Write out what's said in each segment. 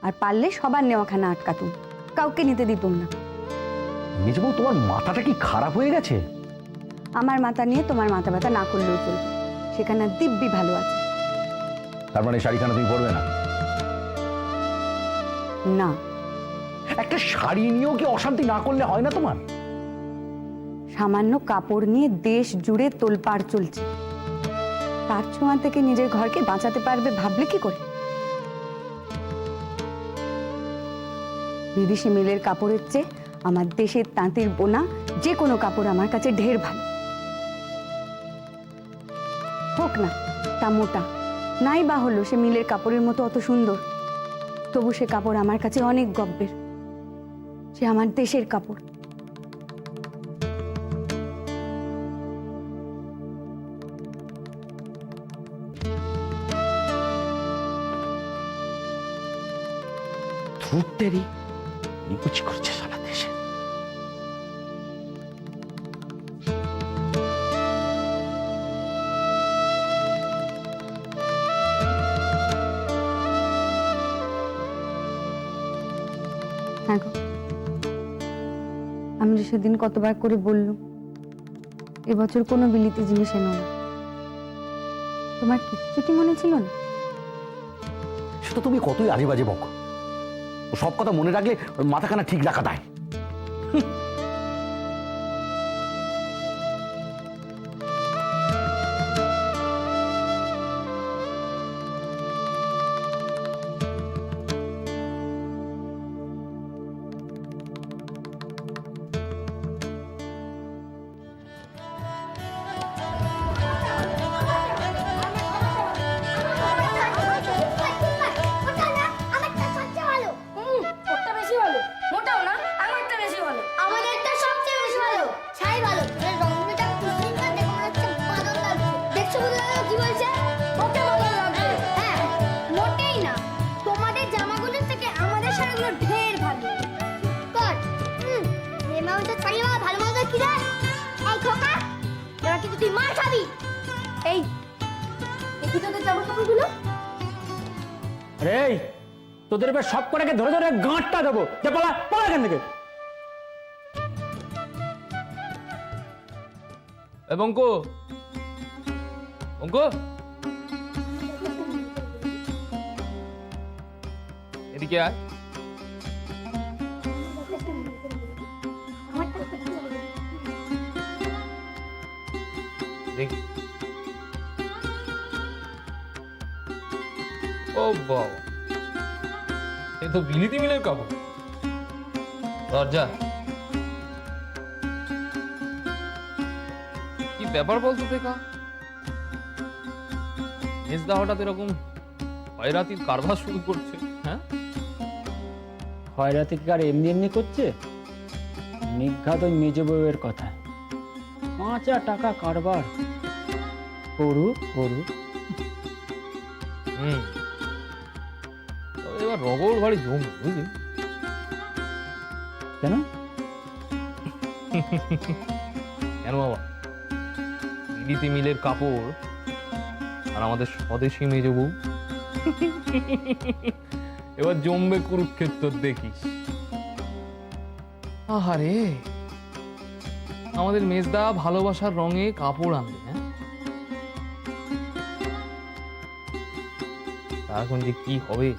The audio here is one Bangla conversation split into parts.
আর পারলে সবার নেওয়াখানা আটকাতুম, কাউকে নিতে দিতুম না। মেজবউ, তোমার মাথাটা কি খারাপ হয়ে গেছে? আমার মাথা নিয়ে তোমার মাথা ব্যথা না করলেও চলবে, সেখানে দিব্যি ভালো আছে। তার মানে শাড়িখানা তুমি পরবে না? না। একটা শাড়ি নিয়েও কি অশান্তি না করলে হয় না তোমার? সামান্য কাপড় নিয়ে দেশ জুড়ে তোলপাড় চলছে, তার ছোঁয়া থেকে নিজের ঘরকে বাঁচাতে পারবে ভাবলে কি করে? বিদেশি মিলের কাপড়ের চেয়ে আমার দেশের তাঁতির বোনা যে কোনো কাপড় আমার কাছে ঢের ভালো। হোক না তা মোটা, নাই বা হলো সে মিলের কাপড়ের মতো অত সুন্দর, তবু সে কাপড় আমার কাছে অনেক গব্যের। সে আমার দেশের কাপড়। ধুত্তেরি, নিকুচি করছে সারা দেশে। হ্যাঁ গো, আমি যে সেদিন কতবার করে বললুম এবছর কোনো বিলিতি জিনিস এনো না, তোমার কিচ্ছু কি মনে ছিল না? সেটা তুমি কতই আজে বাজে বকো, সব কথা মনে রাখলে মাথাখানা ঠিক রাখা দেয়। তোদের এবার সব কটাকে ধরে ধরে গাঁটটা দেবো, যে পলা পলা এখান থেকে। বঙ্কু, বঙ্কু, এদিকে আয়। দেখ, ও বাবা, এ তো বিলিতি মিলের কাপড়। দরজা কি ব্যাপার বলতো দেখা? মেজদা হঠাৎ এরকম খয়রাতির কারবার শুরু করছে? হ্যাঁ, খয়রাতি কি আর এমনি এমনি করছে? নিঘাত ওই মেজ বউয়ের কথা, 5 টাকা কারবার করুক করুক। তবে এবার রগল ভারী জমি, বুঝলি? কেন কেন বাবা, বিলিতি মিলের কাপড় আর আমাদের স্বদেশী মেজ বউ, এবার জমবে কুরুক্ষেত্র, দেখিস। আহারে, আমাদের মেজদা ভালোবাসার রঙে কাপড় আনবে। হ্যাঁ, তা এখন যে কি হবে।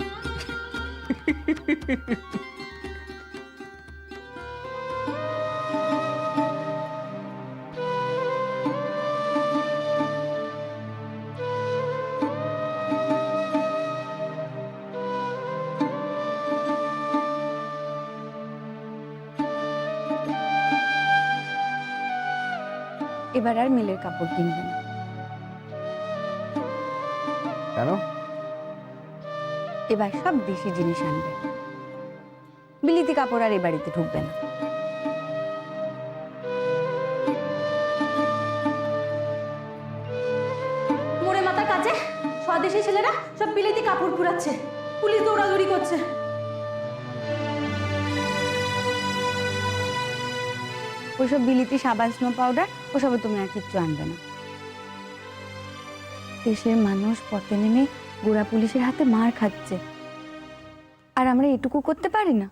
এবার আর মিলের কাপড় কিনবে না। কেন? এবার সব দেশি জিনিস আনবে, বিলিতি কাপড় আর এ বাড়িতে ঢুকবে না। মোড়ে মাথার কাছে স্বদেশী ছেলেরা সব বিলিতি কাপড় পুরাচ্ছে, পুলিশ দৌড়াদৌড়ি করছে। ওইসব বিলিতি সাবান, স্নো পাউডার ওসবে তুমি আর কিচ্ছু আনবে না। দেশের মানুষ পথে নেমে গোড়া পুলিশের হাতে মার খাচ্ছে, আর আর আমরা এটুকু করতে পারি না?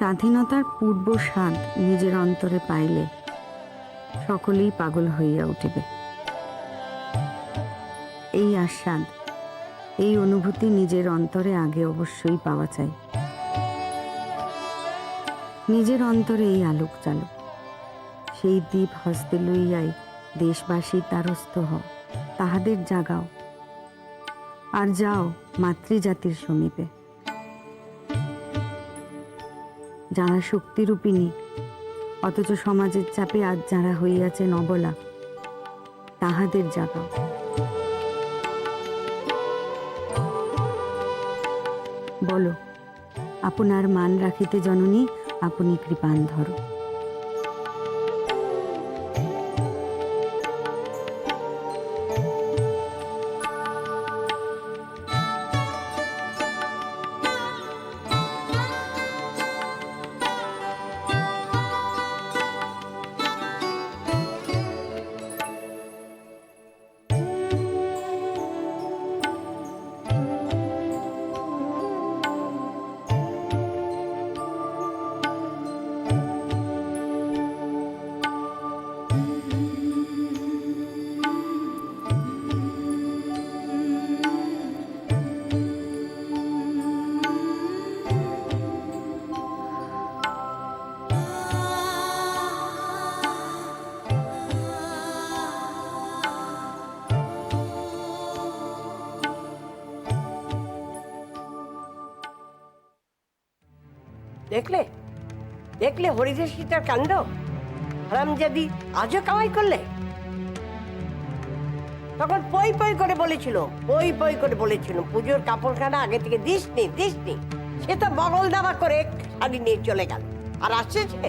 স্বাধীনতার পূর্ব স্বাদ নিজের অন্তরে পাইলে সকলেই পাগল হইয়া উঠিবে। এই আস্বাদ, এই অনুভূতি নিজের অন্তরে আগে অবশ্যই পাওয়া চাই। নিজের অন্তরে এই আলোক চালক, সেই দ্বীপ হস্তে লইয়াই দেশবাসী তারস্থ হও, তাহাদের জাগাও আর যাও মাতৃজাতির সমীপে। যারা শক্তিরূপিণী অথচ সমাজের চাপে আজ যারা হইয়াছে নবলা, তাহাদের জাগাও। বলো, আপনার মান রাখিতে জননী আপনি কৃপান ধরো। দেখলে দেখলে হরিদের সীতার কাণ্ড। হারামজাদি আজও কামাই করলে। তখন পই পই করে বলেছিল, পই পই করে বলেছিল পুজোর কাপড়খানা আগে থেকে দিসনি দিসনি। সে তো বগল দাবা করে শাড়ি নিয়ে চলে গেল। আর আসছে সে,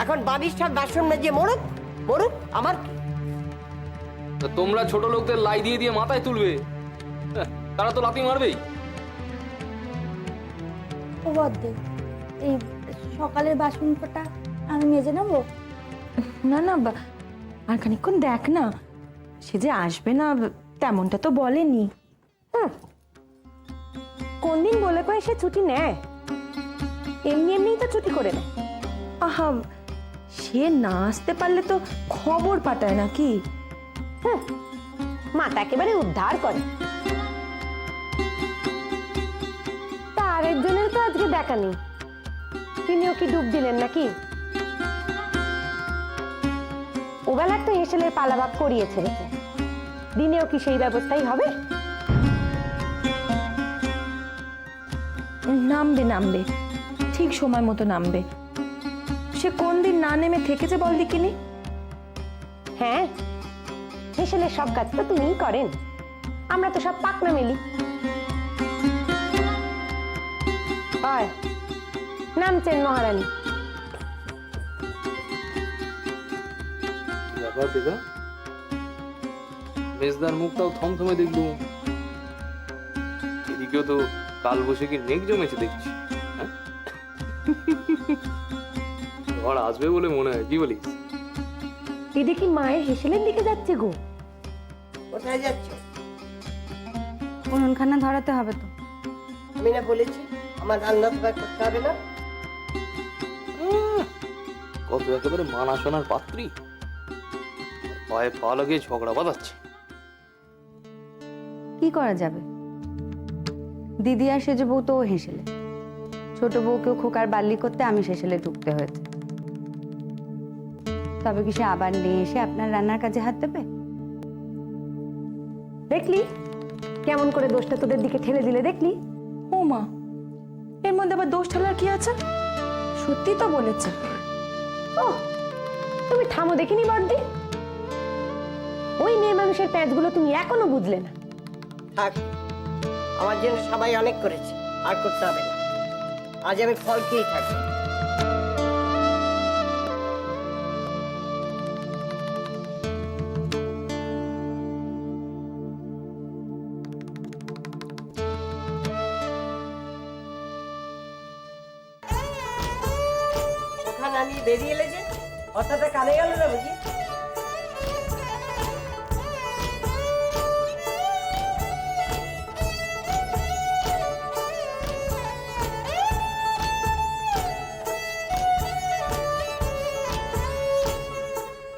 এখন বাড়ির সব বাসন মেজে মরুক মরুক, আমার কি? তা তোমরা ছোট লোকদের লাই দিয়ে দিয়ে মাথায় তুলবে, তারা তো লাথি মারবেই। ও বদ্দে, এই সকালের বাসন কটা আমি মেজে নেবো? না না আর খানিকক্ষণ দেখ না, সে যে আসবে না তেমনটা তো বলেনি। কোন দিন বলে কয়ে সে ছুটি নেয়? এমনি এমনিই তো ছুটি করে নেয়। আহা, সে না আসতে পারলে তো খবর পাঠায় নাকি? মাথা একেবারে উদ্ধার করে। তা আরেকজনের তো আজকে দেখা নেই, তিনিও কি ডুব দিলেন নাকি? ওবেলার তো হেসেলের পালাভাব করিয়ে ছেড়েছে, দিনেও কি সেই ব্যবস্থাই হবে? নামবে নামবে, ঠিক সময় মতো নামবে। সে কোন দিন না নেমে থেকেছে বল দেখিনি? হ্যাঁ, হেসেলের সব কাজ তো তিনিই করেন, আমরা তো সব পাকনা মেলি। হয় নামছেন মহারানী। ব্যাপার দিদা, মেজদার মুখটাও থমথমে দেখলুম, এদিকেও তো কাল বৈশাখীর মেঘ জমেছে দেখছি। ঝড় আসবে বলে মনে হয়, কি বলিস? দিদি কি মায়ের হেসেলের দিকে যাচ্ছে গো? কোথায় যাচ্ছ? উনুনখানা ধরাতে হবে তো। আমি না বলেছি আমার রান্না তোমায় করতে হবে না? কত একেবারে মানা শোনার পাত্রী, পায়ে পা লাগিয়ে ঝগড়া বাঁধাচ্ছে। কি করা যাবে, দিদি আর সেজে বউ তো হেসেলে, ছোট বউকেও খোকার বাল্লি করতে আমি শেষেলে ঢুকতে হয়েছে। তবে কি সে আবার নিয়ে এসে আপনার রান্নার কাজে হাত দেবে? দেখলি কেমন করে দোষটা তোদের দিকে ঠেলে দিলে দেখলি? ও মা, এর মধ্যে আবার দোষ ঠালার কি আছে? সত্যি তো বলেছে। ও, তুমি থামো দেখিনি বড়দি। ওই মেয়ে মানুষের প্যাঁচগুলো তুমি এখনো বুঝলে না। থাক, আমার জন্য সবাই অনেক করেছে, আর করতে হবে না। আজ আমি ফল খেয়েই থাকবো। ওখানে আমি বেরিয়ে এলে যে কথাটা কানে গেল না বুঝি?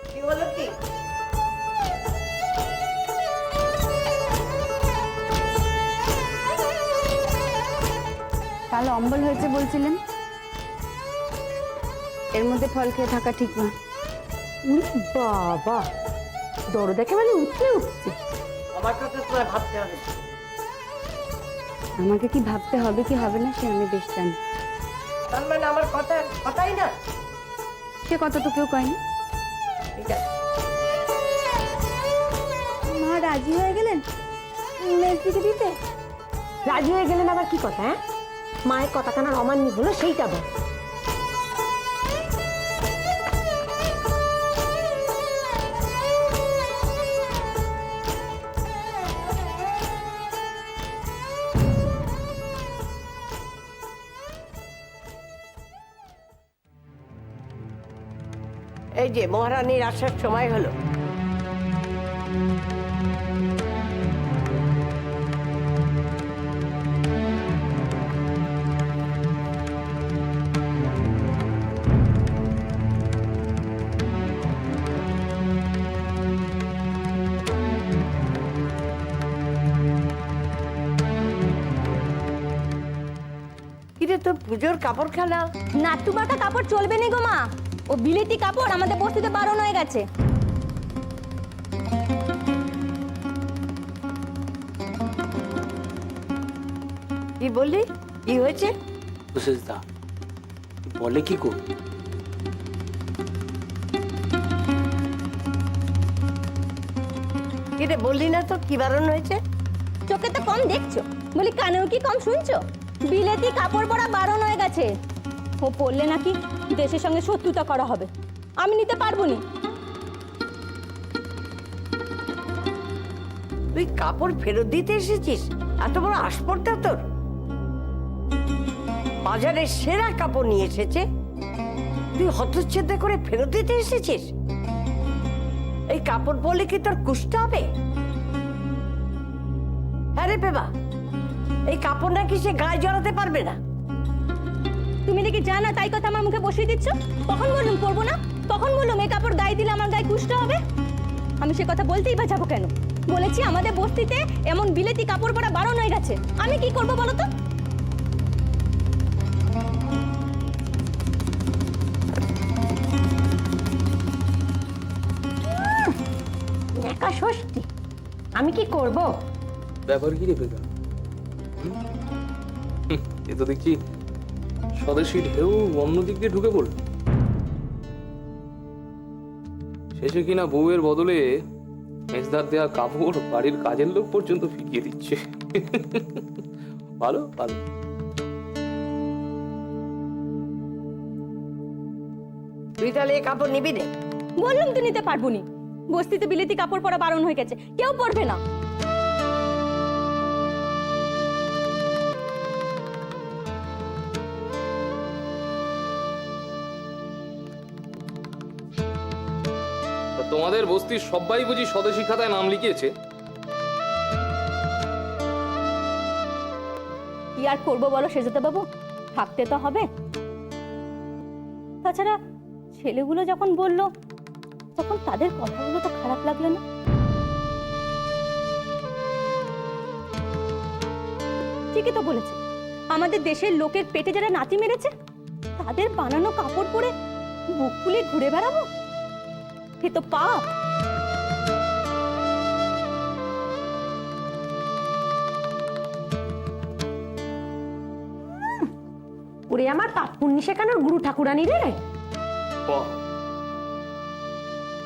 কি হলো কি? কাল অম্বল হয়েছে বলছিলেন, এর মধ্যে ফল খেয়ে থাকা ঠিক না। উরে বাবা, দরদ একেবারে উঠতে উঠছে। আমার কথা তোমায় ভাবতে হবে না। আমাকে কি ভাবতে হবে কি হবে না সে আমি বেশ জানি। তার মানে আমার কথাই না। সে কথা তো কেউ কয়নি। ঠিক আছে, মা রাজি হয়ে গেলেন মেজদিকে দিতে? রাজি হয়ে গেলেন আবার কি কথা? হ্যাঁ, মায়ের কথা কানার অমান্য হলো সেইটা বল। এই যে মহারানীর আসার সময় হলো। কিরে, তোর পুজোর কাপড়খানা? নাট্টুবাটা কাপড় চলবে নি গো মা, ও বিলেতি কাপড় আমাদের বস্তিতে বারণ হয়ে গেছে। কি বললি? কি হয়েছে? দা বলে কি কর? কিরে বললি না তো কি বারণ হয়েছে? চোখে তো কম দেখছো, বলি কানেও কি কম শুনছো? বিলেতি কাপড় পরা বারণ হয়ে গেছে। ও পরলে নাকি দেশের সঙ্গে শত্রুতা করা হবে, আমি নিতে পারবো না। তুই কাপড় ফেরত দিতে এসেছিস? এত বড় আসপর্দা তোর! বাজারের সেরা কাপড় নিয়ে এসেছে, তুই হতচ্ছেদা করে ফেরত দিতে এসেছিস? এই কাপড় পরলে কি তোর কুষ্ঠ হবে? হ্যাঁ রে বেবা, এই কাপড় নাকি সে গায়ে জড়াতে পারবে না। তুমি নাকি জানা তাই কথা আমার মুখে বসিয়ে দিচ্ছ। কখন বললুম পরবো না, কখন বললুম এই কাপড় গায়ে দিলে আমার গায়ে কুষ্ঠ হবে? আমি সে কথা বলতেই বা যাবো কেন? বলেছি আমাদের বস্তিতে এমন বিলেতি কাপড় পরা বারণ হয়ে গেছে, আমি কি করবো বলো তো? একা ষষ্ঠী, আমি কি করব? ব্যাপার কি রে বেগা? এ তো দেখছি স্বদেশী ঢেউ অন্য দিক দিয়ে ঢুকে পড়ল। শেষে কিনা বউয়ের বদলে মেজদার দেয়া কাপড় বাড়ির কাজের লোক পর্যন্ত ফিরিয়ে দিচ্ছে। ভালো ভালো। তুই তাহলে এই কাপড় নিবি রে? বললাম তো নিতে পারবো নি, বস্তিতে বিলেতি কাপড় পরা বারণ হয়ে গেছে, কেউ পরবে না। তোমাদের বস্তির সবাই বুঝি স্বদেশী খাতায় নাম লিখিয়েছে? কি আর করবো বলো সেজতে বাবু, থাকতে তো হবে। তাছাড়া ছেলেগুলো যখন বললো তখন তাদের কথাগুলো তো খারাপ লাগলো না? ঠিকই তো বলেছে, আমাদের দেশের লোকের পেটে যারা নাতি মেরেছে তাদের বানানো কাপড় পরে বুক ফুলিয়ে ঘুরে বেড়াবো, এ তো পাপ। ওরে আমার পাপ পুণ্য শেখানোর গুরু ঠাকুরানি রে। বাহ,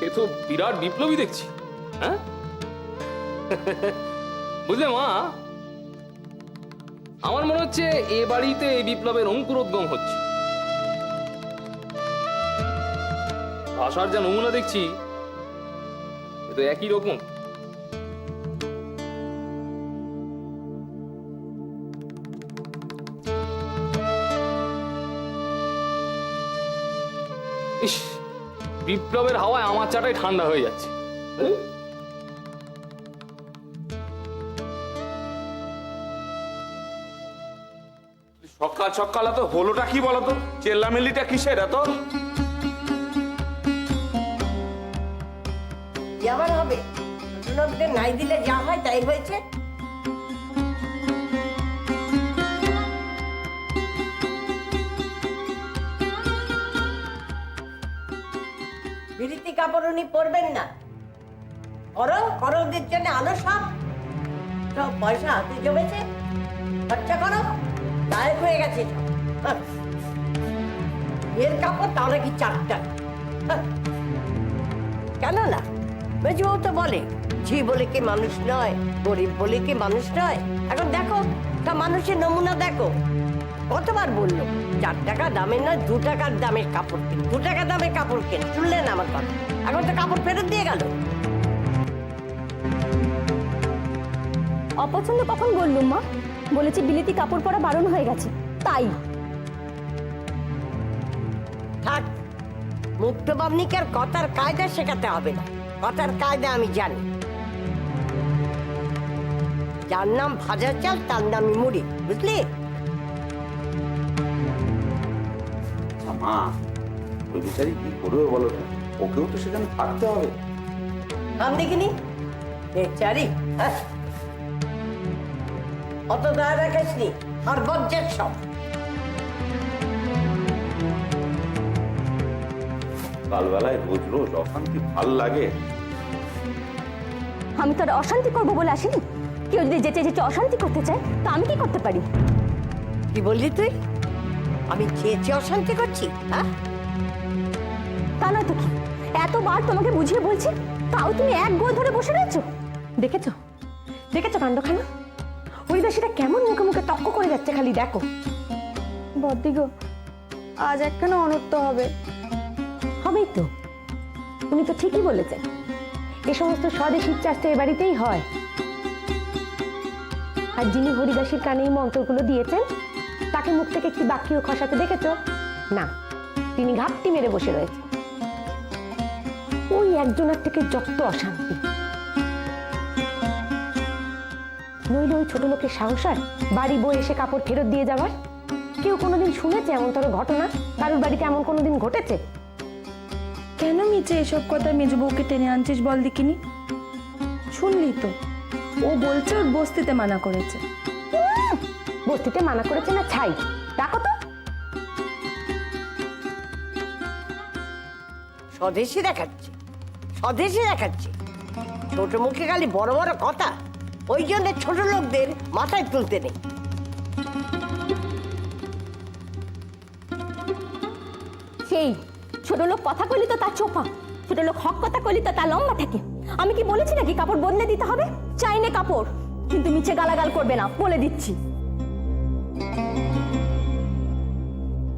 এ তো বিরাট বিপ্লবী দেখছি। হ্যাঁ বুঝলে মা, আমার মনে হচ্ছে এ বাড়িতে এই বিপ্লবের অঙ্কুরোদ্গম হচ্ছে। ভাষার যা নমুনা দেখছি, এ তো একই রকম। ইস, বিপ্লবের হাওয়ায় আমার চাটাই ঠান্ডা হয়ে যাচ্ছে। সকাল সকাল তো হলোটা কি বলতো? চেল্লামিল্লিটা কিসের এত? কি আবার হবে? লোকদের নাই দিলে যা হয় তাই হয়েছে। বিরিতি কাপড় উনি পরবেন না। করো ওদের জন্য আনো সব সব পয়সা হাতে জমেছে, খরচা করো। গায়েব হয়ে গেছে সব। এর কাপড় তাও নাকি 4টা। কেন না? মেজবউ তো বলে ঝি বলে কি মানুষ নয়, গরিব বলে কি মানুষ নয়। এখন দেখো তা মানুষের নমুনা দেখো। কতবার বললো 4 টাকা দামের নয় 2 টাকার দামের কাপড় কেন, 2 টাকা দামের কাপড় কেন। শুনলেন আমার কথা? এখন তো কাপড় ফেরত দিয়ে গেল। অপছন্দ কখন বললুম মা? বলেছি বিলিতি কাপড় পরা বারণ হয়ে গেছে, তাই। থাক, মুক্ত বামনিকে আর কথার কায়দা শেখাতে হবে না। কথার কায়দা আমি জানি। যার নাম ভাজা চাল তার নামই মুড়ি, বুঝলি? মা, ওই বিচারি কি করবে বলো তো? ওকেও তো সেখানে থাকতে হবে। নাম দেখিনি বেচারি। অত দয়া রাখিসনি, আর বজ্জার সব। কালবেলায় রোজ রোজ অশান্তি ভাল লাগে। আমি তো আর অশান্তি করবো বলে আসিনি। কেউ যদি যেচে যেচে অশান্তি করতে চায় তা আমি কি করতে পারি? কি বললি তুই? আমি চেয়েছি অশান্তি করছি? হ্যাঁ, তা নয় তো কি? এতবার তোমাকে বুঝিয়ে বলছি, তাও তুমি এক গোল ধরে বসে রয়েছো। দেখেছো দেখেছো কাণ্ডখানা? ওই দেশটা কেমন মুখে মুখে তক্ক করে যাচ্ছে, খালি দেখো। বদ্দি গো, আজ একখানা অনর্থ হবে। হবেই তো, উনি তো ঠিকই বলেছেন। এ সমস্ত স্বদেশীর চাষটা এ বাড়িতেই হয়। আর যিনি হরিদাসীর কানে এই মন্ত্রগুলো দিয়েছেন, তাকে মুখ থেকে একটি বাক্যও খসাতে দেখেছো? না, তিনি ঘাপটি মেরে বসে রয়েছে। ওই একজনের থেকে যত অশান্তি। নইলে ওই ছোট লোকের সাহস হয় বাড়ি বই এসে কাপড় ফেরত দিয়ে যাওয়ার? কেউ কোনোদিন শুনেছে এমন তোর ঘটনা? কারোর বাড়িতে এমন কোনোদিন ঘটেছে? কেন মিচে এসব কথা মেজ বউকে টেনে আনছিস বল দেখিনি? শুনলি তো, ও বলছে ওর বস্তিতে মানা করেছে। বস্তিতে মানা করেছে না ছাই? রাখো তো। স্বদেশী দেখাচ্ছে, স্বদেশী দেখাচ্ছে। ছোট মুখে খালি বড় বড় কথা। ওই জন্য ছোট লোকদের মাথায় তুলতে নেই। সেই ছোট লোক কথা কইলি তো তার চোপা, ছোট লোক হক কথা কইলি তো তার লম্বা থাকে। আমি কি বলেছি নাকি কাপড় বদলে দিতে হবে? চাই না কাপড়, কিন্তু মিছে গালাগাল করবে না, বলে দিচ্ছি।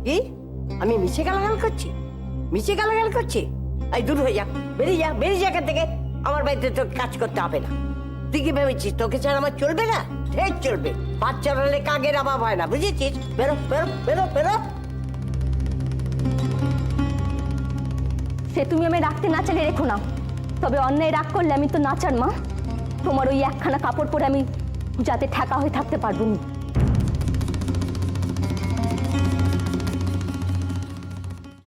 কি? আমি মিছে গালাগাল করছি? মিছে গালাগাল করছি? এই দূর হয়ে যা, বেরিয়ে যা, বেরিয়ে যা এখান থেকে। আমার বাড়িতে তো কাজ করতে হবে না। তুই কি ভেবেছিস তোকে ছাড়া আমার চলবে না? ঠিক চলবে। বাচ্চা হলে কাকের অভাব হয় না, বুঝেছিস? বেরো বেরো বেরো বেরো। সে তুমি আমি রাখতে না চাইলে রেখো না, তবে অন্যায় রাগ করলে আমি তো নাচার মা। তোমার ওই একখানা কাপড় পরে আমি যাতে ঠেকা হয়ে থাকতে পারবো না।